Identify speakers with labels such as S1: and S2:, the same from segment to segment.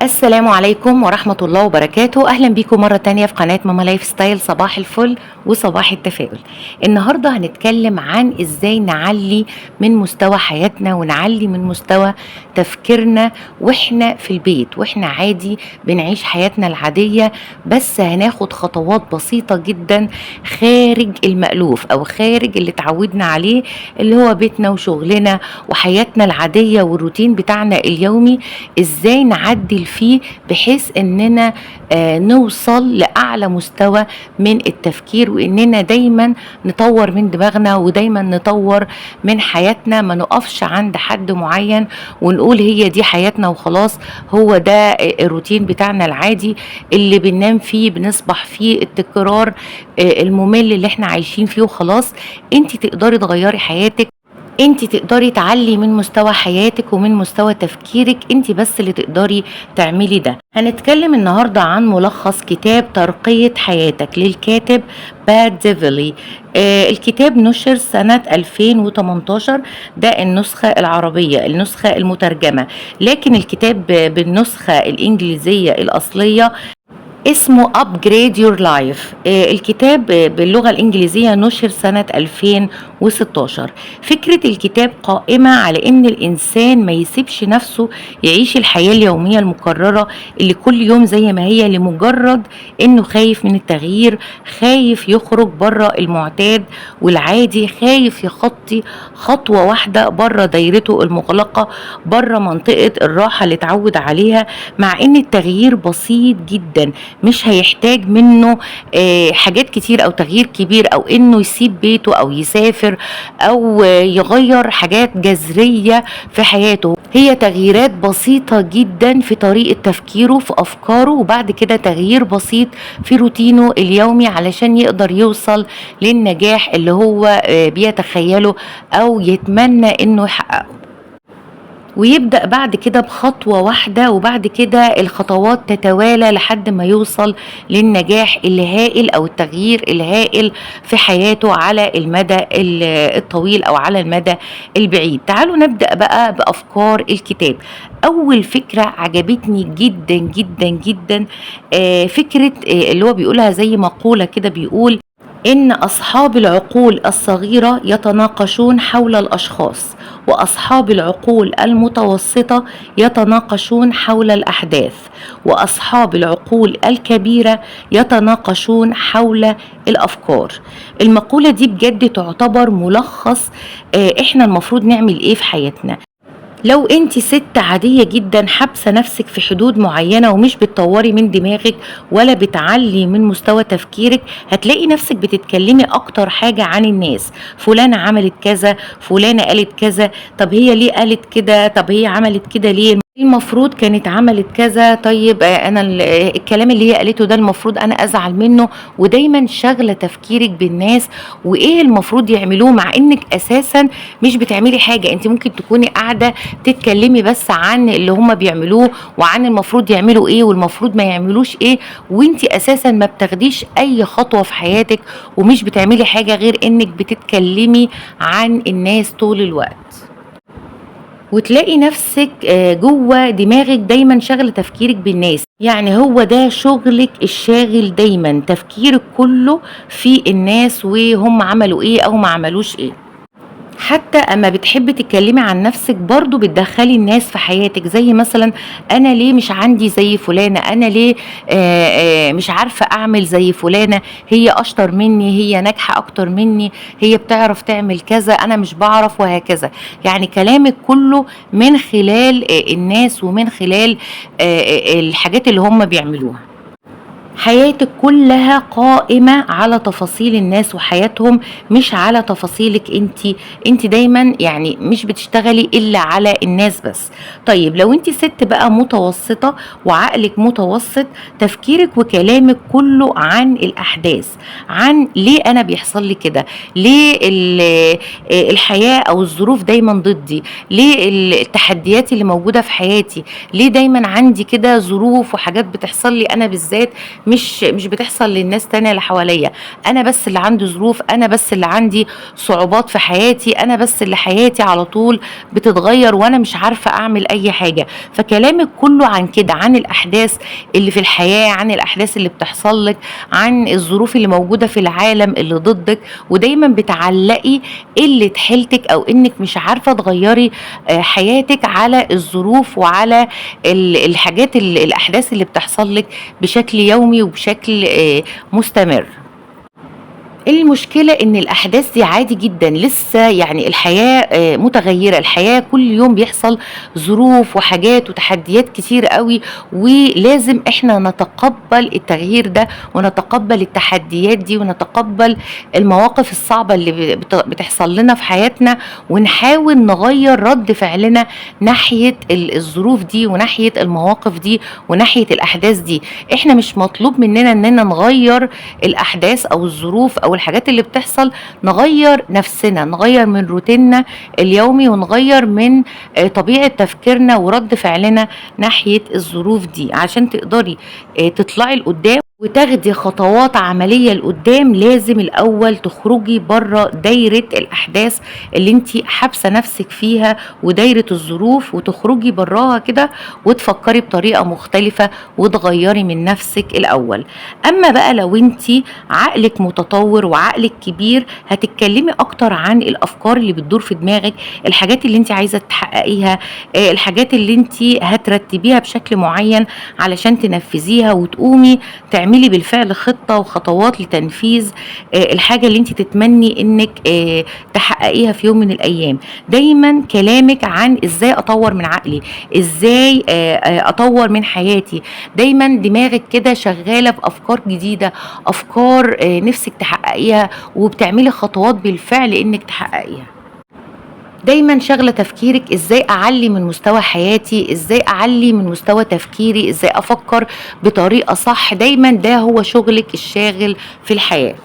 S1: السلام عليكم ورحمة الله وبركاته. أهلا بيكم مرة تانية في قناة ماما لايف ستايل. صباح الفل وصباح التفاؤل. النهاردة هنتكلم عن إزاي نعلي من مستوى حياتنا ونعلي من مستوى تفكيرنا وإحنا في البيت وإحنا عادي بنعيش حياتنا العادية، بس هناخد خطوات بسيطة جدا خارج المألوف أو خارج اللي تعودنا عليه، اللي هو بيتنا وشغلنا وحياتنا العادية والروتين بتاعنا اليومي. إزاي نعدل فيه بحيث اننا نوصل لأعلى مستوى من التفكير، واننا دايما نطور من دماغنا ودايما نطور من حياتنا، ما نقفش عند حد معين ونقول هي دي حياتنا وخلاص، هو ده الروتين بتاعنا العادي اللي بننام فيه بنصبح فيه، التكرار الممل اللي احنا عايشين فيه وخلاص. انت تقدري تغيري حياتك، انت تقدري تعلي من مستوى حياتك ومن مستوى تفكيرك، انت بس اللي تقدري تعملي ده. هنتكلم النهاردة عن ملخص كتاب ترقية حياتك للكاتب بات ديفلي. الكتاب نشر سنة 2018، ده النسخة العربية، النسخة المترجمة، لكن الكتاب بالنسخة الإنجليزية الأصلية اسمه Upgrade Your Life. الكتاب باللغة الإنجليزية نشر سنة 2016. فكرة الكتاب قائمة على إن الإنسان ما يسيبش نفسه يعيش الحياة اليومية المكررة اللي كل يوم زي ما هي، لمجرد إنه خايف من التغيير، خايف يخرج بره المعتاد والعادي، خايف يخطي خطوة واحدة بره دايرته المغلقة، بره منطقة الراحة اللي اتعود عليها، مع إن التغيير بسيط جدا، مش هيحتاج منه حاجات كتير او تغيير كبير، او انه يسيب بيته او يسافر او يغير حاجات جذرية في حياته. هي تغييرات بسيطة جدا في طريقة تفكيره، في افكاره، وبعد كده تغيير بسيط في روتينه اليومي علشان يقدر يوصل للنجاح اللي هو بيتخيله او يتمنى انه يحققه. ويبدأ بعد كده بخطوة واحدة، وبعد كده الخطوات تتوالى لحد ما يوصل للنجاح الهائل أو التغيير الهائل في حياته على المدى الطويل أو على المدى البعيد. تعالوا نبدأ بقى بأفكار الكتاب. أول فكرة عجبتني جدا جدا جدا فكرة اللي هو بيقولها زي مقولة كده، بيقول إن أصحاب العقول الصغيرة يتناقشون حول الأشخاص، وأصحاب العقول المتوسطة يتناقشون حول الأحداث، وأصحاب العقول الكبيرة يتناقشون حول الأفكار. المقولة دي بجد تعتبر ملخص إحنا المفروض نعمل إيه في حياتنا. لو انت ست عادية جدا حابسة نفسك في حدود معينة ومش بتطوري من دماغك ولا بتعلي من مستوى تفكيرك، هتلاقي نفسك بتتكلمي اكتر حاجة عن الناس. فلانة عملت كذا، فلانة قالت كذا، طب هي ليه قالت كده، طب هي عملت كده ليه، المفروض كانت عملت كذا، طيب انا الكلام اللي هي قالته ده المفروض انا ازعل منه. ودايما شغله تفكيرك بالناس وايه المفروض يعملوه، مع انك اساسا مش بتعملي حاجه. انت ممكن تكوني قاعده تتكلمي بس عن اللي هم بيعملوه وعن المفروض يعملوا ايه والمفروض ما يعملوش ايه، وانت اساسا ما بتاخديش اي خطوه في حياتك ومش بتعملي حاجه غير انك بتتكلمي عن الناس طول الوقت. وتلاقي نفسك جوه دماغك دايما شغل تفكيرك بالناس، يعني هو ده شغلك الشاغل، دايما تفكيرك كله في الناس وهم عملوا ايه او ما عملوش ايه. حتى اما بتحبي تتكلمي عن نفسك برضو بتدخلي الناس في حياتك، زي مثلا انا ليه مش عندي زي فلانة، انا ليه مش عارفة اعمل زي فلانة، هي اشطر مني، هي ناجحة اكتر مني، هي بتعرف تعمل كذا، انا مش بعرف، وهكذا. يعني كلامك كله من خلال الناس ومن خلال الحاجات اللي هم بيعملوها. حياتك كلها قائمة على تفاصيل الناس وحياتهم، مش على تفاصيلك انت دايما يعني مش بتشتغلي الا على الناس بس. طيب لو انت ست بقى متوسطة وعقلك متوسط، تفكيرك وكلامك كله عن الاحداث، عن ليه انا بيحصل لي كده، ليه الحياة او الظروف دايما ضدي، ليه التحديات اللي موجودة في حياتي، ليه دايما عندي كده ظروف وحاجات بتحصل لي انا بالذات مش بتحصل للناس تانية اللي حواليا. انا بس اللي عندي ظروف، انا بس اللي عندي صعوبات في حياتي، انا بس اللي حياتي على طول بتتغير وانا مش عارفة اعمل اي حاجة. فكلامك كله عن كده، عن الاحداث اللي في الحياة، عن الاحداث اللي بتحصل لك، عن الظروف اللي موجودة في العالم اللي ضدك، ودايما بتعلقي قلة حيلتك او انك مش عارفة تغيري حياتك على الظروف وعلى الحاجات الاحداث اللي بتحصل لك بشكل يومي وبشكل مستمر. المشكلة ان الاحداث دي عادي جدا، لسه يعني الحياة متغيرة، الحياة كل يوم بيحصل ظروف وحاجات وتحديات كتير قوي، ولازم احنا نتقبل التغيير ده ونتقبل التحديات دي ونتقبل المواقف الصعبة اللي بتحصل لنا في حياتنا، ونحاول نغير رد فعلنا ناحية الظروف دي وناحية المواقف دي وناحية الاحداث دي. احنا مش مطلوب مننا اننا نغير الاحداث او الظروف او الحاجات اللي بتحصل، نغير نفسنا، نغير من روتيننا اليومي، ونغير من طبيعة تفكيرنا ورد فعلنا ناحية الظروف دي، عشان تقدري تطلعي لقدام وتاخدي خطوات عملية لقدام. لازم الأول تخرجي بره دايرة الأحداث اللي انتي حابسة نفسك فيها ودايرة الظروف، وتخرجي براها كده وتفكري بطريقة مختلفة وتغيري من نفسك الأول. أما بقى لو انتي عقلك متطور وعقلك كبير، هتتكلمي أكتر عن الأفكار اللي بتدور في دماغك، الحاجات اللي انتي عايزة تحققيها، الحاجات اللي انتي هترتبيها بشكل معين علشان تنفذيها، وتقومي تعملي بالفعل خطة وخطوات لتنفيذ الحاجة اللي انت تتمني انك تحققيها في يوم من الايام. دايما كلامك عن ازاي اطور من عقلي، ازاي اطور من حياتي، دايما دماغك كده شغالة بافكار جديدة، افكار نفسك تحققيها وبتعملي خطوات بالفعل انك تحققيها. دايما شغلة تفكيرك ازاي اعلي من مستوى حياتي، ازاي اعلي من مستوى تفكيري، ازاي افكر بطريقة صح. دايما ده هو شغلك الشاغل في الحياة.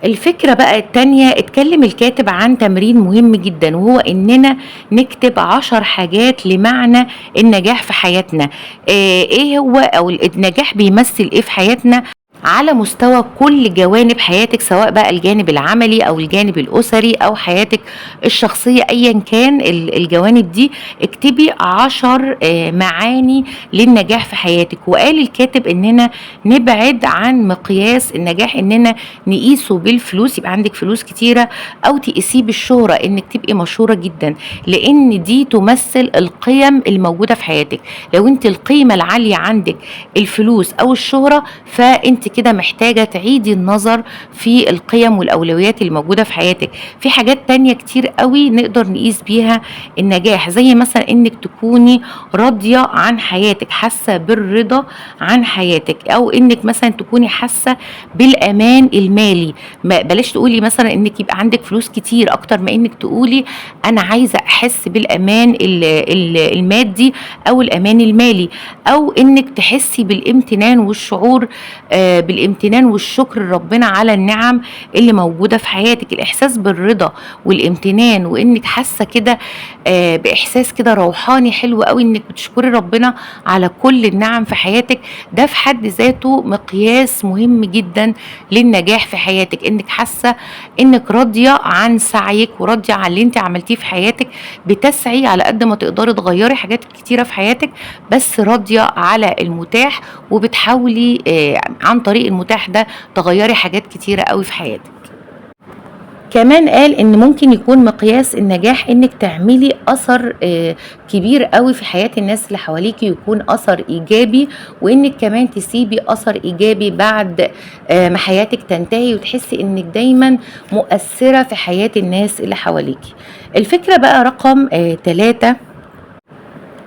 S1: الفكرة بقى التانية، اتكلم الكاتب عن تمرين مهم جدا، وهو اننا نكتب 10 حاجات لمعنى النجاح في حياتنا. ايه هو او النجاح بيمثل ايه في حياتنا على مستوى كل جوانب حياتك، سواء بقى الجانب العملي او الجانب الاسري او حياتك الشخصية، ايا كان الجوانب دي. اكتبي 10 معاني للنجاح في حياتك. وقال الكاتب اننا نبعد عن مقياس النجاح اننا نقيسه بالفلوس، يبقى عندك فلوس كتيرة، او تقيسيه بالشهرة انك تبقي مشهورة جدا، لان دي تمثل القيم الموجودة في حياتك. لو انت القيمة العالية عندك الفلوس او الشهرة، فانت كده محتاجة تعيدي النظر في القيم والأولويات الموجودة في حياتك. في حاجات تانية كتير قوي نقدر نقيس بيها النجاح، زي مثلا انك تكوني راضية عن حياتك، حاسة بالرضا عن حياتك، او انك مثلا تكوني حاسة بالامان المالي. بلاش تقولي مثلا انك يبقى عندك فلوس كتير، اكتر ما انك تقولي انا عايزة احس بالامان المادي او الامان المالي، او انك تحسي بالامتنان والشعور بالامتنان والشكر لربنا على النعم اللي موجودة في حياتك. الإحساس بالرضا والامتنان، وإنك حاسة كده بإحساس كده روحاني حلو قوي، إنك بتشكري ربنا على كل النعم في حياتك. ده في حد ذاته مقياس مهم جدا للنجاح في حياتك، إنك حاسة إنك راضية عن سعيك وراضية عن اللي انت عملتيه في حياتك، بتسعي على قد ما تقدري تغيري حاجات كتيرة في حياتك، بس راضية على المتاح، وبتحاولي عن طريق المتاح ده تغيري حاجات كتيرة قوي في حياتك. كمان قال ان ممكن يكون مقياس النجاح انك تعملي اثر كبير قوي في حياة الناس اللي حواليكي، يكون اثر ايجابي، وانك كمان تسيبي اثر ايجابي بعد ما حياتك تنتهي، وتحسي انك دايما مؤثرة في حياة الناس اللي حواليكي. الفكرة بقى رقم 3،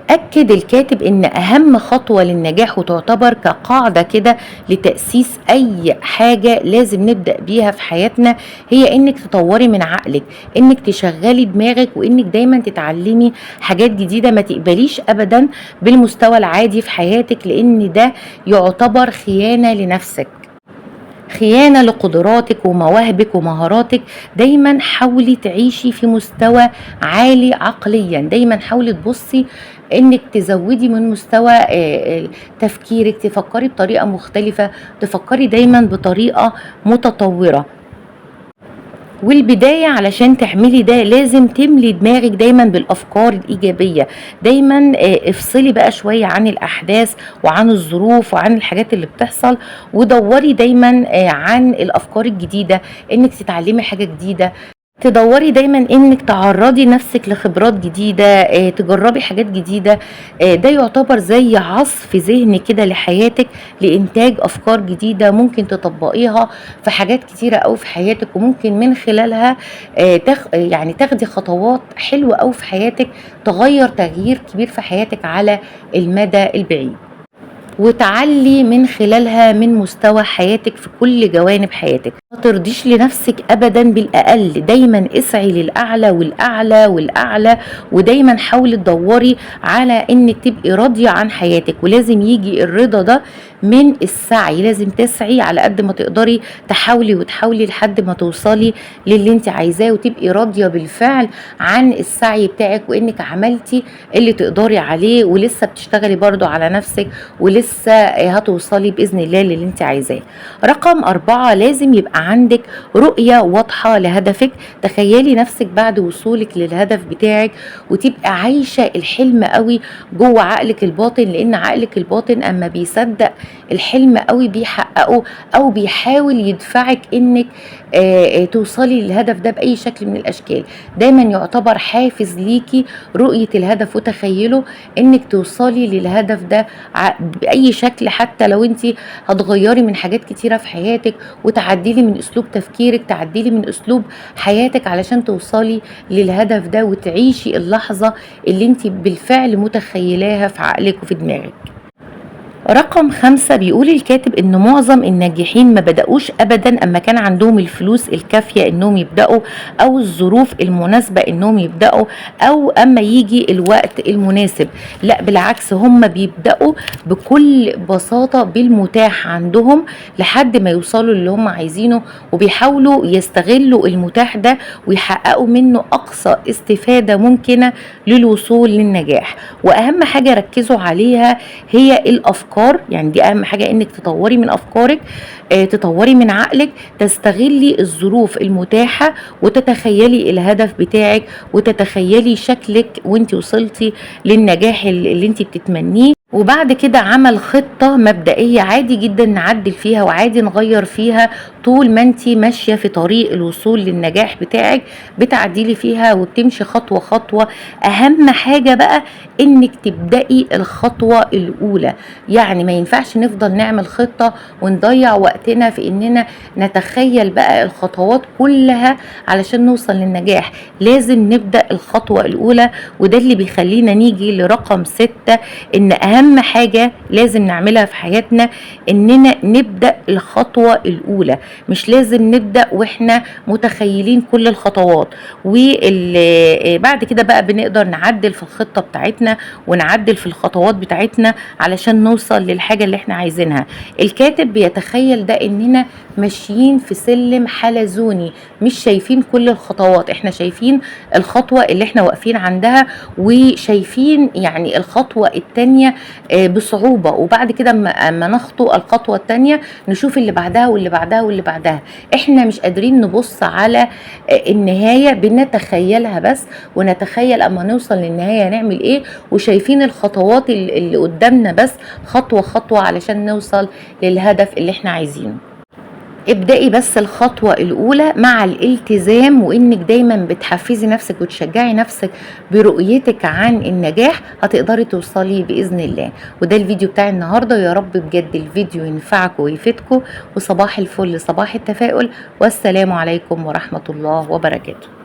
S1: أكد الكاتب إن أهم خطوة للنجاح وتعتبر كقاعدة كده لتأسيس أي حاجة لازم نبدأ بيها في حياتنا، هي إنك تطوري من عقلك، إنك تشغلي دماغك، وإنك دايما تتعلمي حاجات جديدة. ما تقبليش أبدا بالمستوى العادي في حياتك، لأن ده يعتبر خيانة لنفسك، خيانة لقدراتك ومواهبك ومهاراتك. دايما حاولي تعيشي في مستوى عالي عقليا، دايما حاولي تبصي انك تزودي من مستوى تفكيرك، تفكري بطريقة مختلفة، تفكري دايما بطريقة متطورة. والبداية علشان تعملي ده لازم تملي دماغك دايما بالأفكار الإيجابية. دايما افصلي بقى شوية عن الأحداث وعن الظروف وعن الحاجات اللي بتحصل، ودوري دايما عن الأفكار الجديدة، إنك تتعلمي حاجة جديدة، تدوري دايما انك تعرضي نفسك لخبرات جديدة، تجربي حاجات جديدة. ده يعتبر زي عصف ذهني كده لحياتك، لإنتاج أفكار جديدة ممكن تطبقيها في حاجات كتيرة أوي في حياتك، وممكن من خلالها يعني تاخدي خطوات حلوة أوي في حياتك، تغير تغيير كبير في حياتك على المدى البعيد، وتعلي من خلالها من مستوى حياتك في كل جوانب حياتك. ما ترضيش لنفسك ابدا بالاقل، دايما اسعي للاعلى والاعلى والاعلى، ودايما حاولي تدوري على انك تبقي راضيه عن حياتك. ولازم يجي الرضا ده من السعي، لازم تسعي على قد ما تقدري، تحاولي وتحاولي لحد ما توصلي للي انت عايزاه، وتبقي راضيه بالفعل عن السعي بتاعك، وانك عملتي اللي تقدري عليه، ولسه بتشتغلي برضو على نفسك، ولسه هتوصلي بإذن الله للي انت عايزاه. رقم 4، لازم يبقى عندك رؤية واضحة لهدفك. تخيلي نفسك بعد وصولك للهدف بتاعك، وتبقى عايشة الحلم قوي جوه عقلك الباطن، لان عقلك الباطن اما بيصدق الحلم قوي بيحققه، او بيحاول يدفعك انك توصلي للهدف ده بأي شكل من الاشكال. دايما يعتبر حافز ليكي رؤية الهدف وتخيله انك توصلي للهدف ده باي شكل، حتى لو انت هتغيري من حاجات كتيره في حياتك، وتعدلي من اسلوب تفكيرك، تعدلي من اسلوب حياتك علشان توصلي للهدف ده، وتعيشي اللحظه اللي انت بالفعل متخيلاها في عقلك وفي دماغك. رقم 5، بيقول الكاتب ان معظم الناجحين ما بدأوش ابدا اما كان عندهم الفلوس الكافية انهم يبدأوا، او الظروف المناسبة انهم يبدأوا، او اما يجي الوقت المناسب. لا بالعكس، هم بيبدأوا بكل بساطة بالمتاح عندهم لحد ما يوصلوا اللي هم عايزينه، وبيحاولوا يستغلوا المتاح ده ويحققوا منه اقصى استفادة ممكنة للوصول للنجاح. واهم حاجة ركزوا عليها هي الافكار. يعني دي اهم حاجة، انك تطوري من افكارك، تطوري من عقلك، تستغلي الظروف المتاحة، وتتخيلي الهدف بتاعك، وتتخيلي شكلك وانت وصلتي للنجاح اللي انت بتتمنيه. وبعد كده عمل خطة مبدئية عادي جدا نعدل فيها وعادي نغير فيها، طول ما انت ماشية في طريق الوصول للنجاح بتاعك بتعديلي فيها وبتمشي خطوة خطوة. اهم حاجة بقى انك تبدأي الخطوة الاولى. يعني ما ينفعش نفضل نعمل خطة ونضيع وقتنا في اننا نتخيل بقى الخطوات كلها علشان نوصل للنجاح. لازم نبدأ الخطوة الاولى، وده اللي بيخلينا نيجي لرقم 6، ان اهم حاجة لازم نعملها في حياتنا اننا نبدأ الخطوة الاولى. مش لازم نبدأ واحنا متخيلين كل الخطوات، وبعد كده بقى بنقدر نعدل في الخطة بتاعتنا ونعدل في الخطوات بتاعتنا علشان نوصل للحاجة اللي احنا عايزينها. الكاتب بيتخيل ده اننا ماشيين في سلم حلزوني، مش شايفين كل الخطوات، احنا شايفين الخطوة اللي احنا واقفين عندها، وشايفين يعني الخطوة التانية بصعوبة، وبعد كده اما نخطو الخطوة التانية نشوف اللي بعدها واللي بعدها واللي بعدها. احنا مش قادرين نبص على النهاية، بنتخيلها بس، ونتخيل اما نوصل للنهاية نعمل ايه، وشايفين الخطوات اللي قدامنا بس خطوة خطوة علشان نوصل للهدف اللي احنا عايزينه. ابدأي بس الخطوة الأولى مع الالتزام، وإنك دايما بتحفزي نفسك وتشجعي نفسك برؤيتك عن النجاح، هتقدري توصلي بإذن الله. وده الفيديو بتاع النهاردة، يا رب بجد الفيديو ينفعكم ويفيدكم، وصباح الفل صباح التفاؤل، والسلام عليكم ورحمة الله وبركاته.